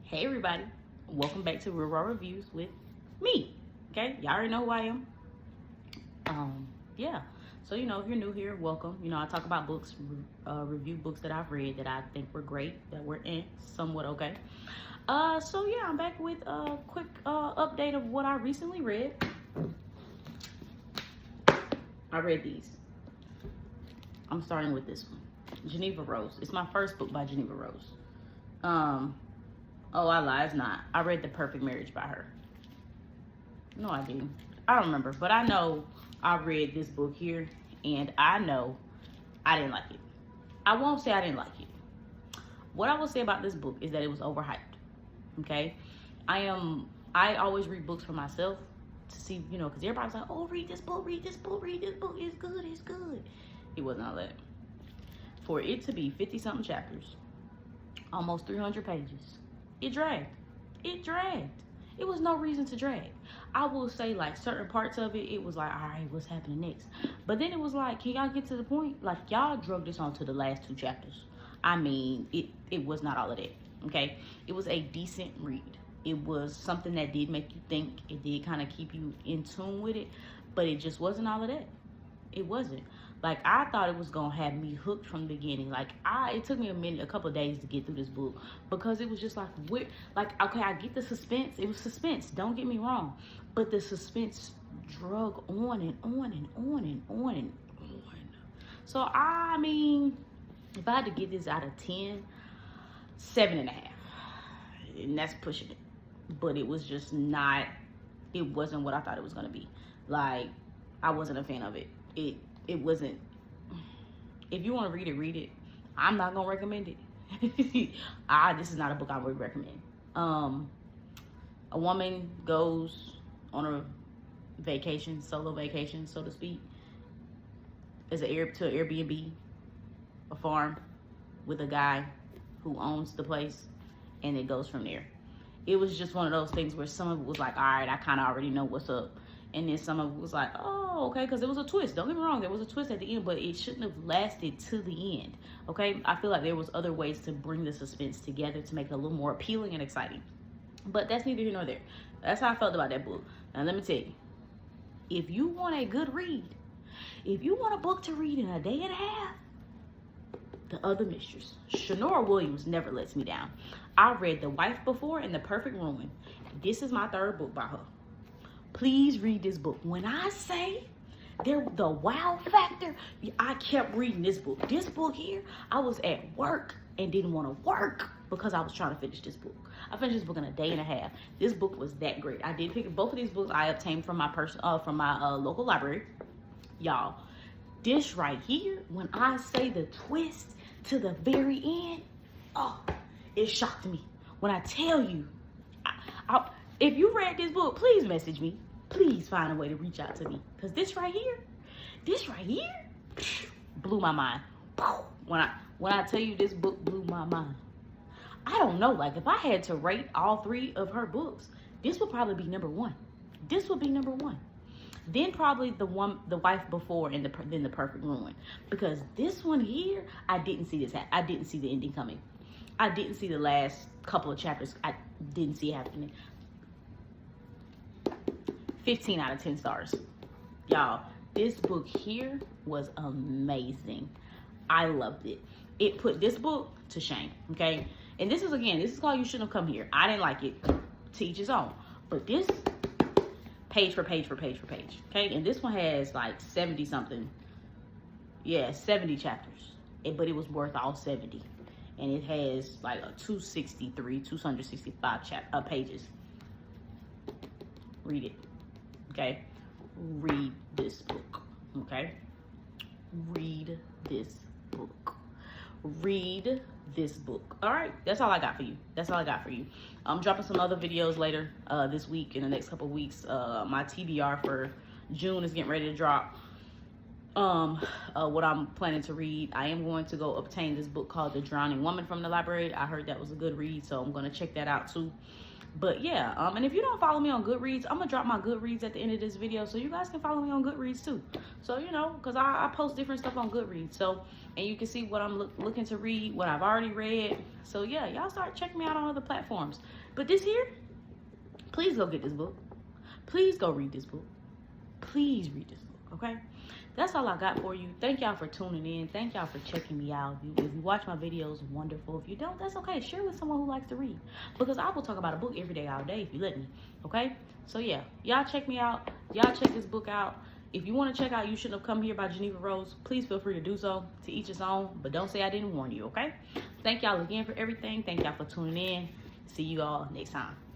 Hey everybody, welcome back to Real Raw Reviews with me. Okay, y'all already know who I am. Yeah. So if you're new here, welcome. I talk about books, review books that I've read that I think were great, that were somewhat okay. So yeah, I'm back with a quick update of what I recently read. I read these. I'm starting with this one, Geneva Rose. It's my first book by Geneva Rose. Oh, I lie, it's not. I read The Perfect Marriage by her. No, I didn't. I don't remember, but I know I read this book here, and I know I didn't like it. I won't say I didn't like it. What I will say about this book is that it was overhyped. Okay, I always read books for myself to see, because everybody's like, oh, read this book, read this book, read this book. It's good, it's good. It wasn't all that. For it to be 50-something chapters, almost 300 pages, it dragged. It dragged. It was no reason to drag. I will say, like, certain parts of it, it was like, all right, what's happening next? But then it was like, can y'all get to the point? Like, y'all drug this on to the last 2 chapters. I mean, it was not all of that, okay? It was a decent read. It was something that did make you think. It did kind of keep you in tune with it, but it just wasn't all of that. It wasn't. Like, I thought it was gonna have me hooked from the beginning. Like, it took me a couple of days to get through this book because it was just like, okay, I get the suspense. It was suspense, don't get me wrong, but the suspense drug on and on and on and on and on. So I mean, if I had to give this out of 10, 7.5, and that's pushing it. But it was just not. It wasn't what I thought it was gonna be. Like, I wasn't a fan of it. It wasn't. If you want to read it. I'm not gonna recommend it. This is not a book I would recommend. A woman goes on a vacation, solo vacation, so to speak, as to an Airbnb, a farm, with a guy who owns the place, and it goes from there. It was just one of those things where some of it was like, all right, I kind of already know what's up. And then some of it was like, oh, okay, because there was a twist. Don't get me wrong, there was a twist at the end, but it shouldn't have lasted to the end, okay? I feel like there was other ways to bring the suspense together to make it a little more appealing and exciting. But that's neither here nor there. That's how I felt about that book. Now, let me tell you, if you want a good read, if you want a book to read in a day and a half, The Other Mistress. Shanora Williams never lets me down. I read The Wife Before and The Perfect Ruin. This is my 3rd book by her. Please read this book. When I say the wow factor, I kept reading this book. This book here, I was at work and didn't want to work because I was trying to finish this book. I finished this book in a day and a half. This book was that great. I did pick both of these books I obtained from my local library. Y'all, this right here, when I say the twist to the very end, oh, it shocked me. When I tell you, if you read this book, please message me. Please find a way to reach out to me. Because this right here, blew my mind. When I tell you this book blew my mind. I don't know, like, if I had to rate all 3 of her books, this would probably be number 1. This would be number 1. Then probably The Wife Before and then The Perfect Ruin. Because this one here, I didn't see this happen. I didn't see the ending coming. I didn't see the last couple of chapters. I didn't see it happening. 15 out of 10 stars. Y'all, this book here was amazing. I loved it. It put this book to shame, okay? And this is called You Shouldn't Have Come Here. I didn't like it. To each his own. But this, page for page for page for page, okay? And this one has like 70 something. Yeah, 70 chapters. But it was worth all 70. And it has like a 265 pages. Read it. Okay, read this book. Okay, read this book. Read this book. All right, that's all I got for you. That's all I got for you. I'm dropping some other videos later this week, in the next couple of weeks. My TBR for June is getting ready to drop. What I'm planning to read, I am going to go obtain this book called The Drowning Woman from the library. I heard that was a good read, so I'm going to check that out too. But yeah, and if you don't follow me on Goodreads, I'm gonna drop my Goodreads at the end of this video, so you guys can follow me on Goodreads too. So you know, because I post different stuff on Goodreads, so and you can see what I'm looking to read, what I've already read. So yeah, y'all start checking me out on other platforms. But this here, please go get this book. Please go read this book. Please read this book, okay? That's all I got for you. Thank y'all for tuning in. Thank y'all for checking me out. If you watch my videos, wonderful. If you don't, that's okay. Share with someone who likes to read. Because I will talk about a book every day, all day, if you let me. Okay? So yeah, y'all check me out. Y'all check this book out. If you want to check out You Shouldn't Have Come Here by Geneva Rose, please feel free to do so. To each his own. But don't say I didn't warn you, okay? Thank y'all again for everything. Thank y'all for tuning in. See you all next time.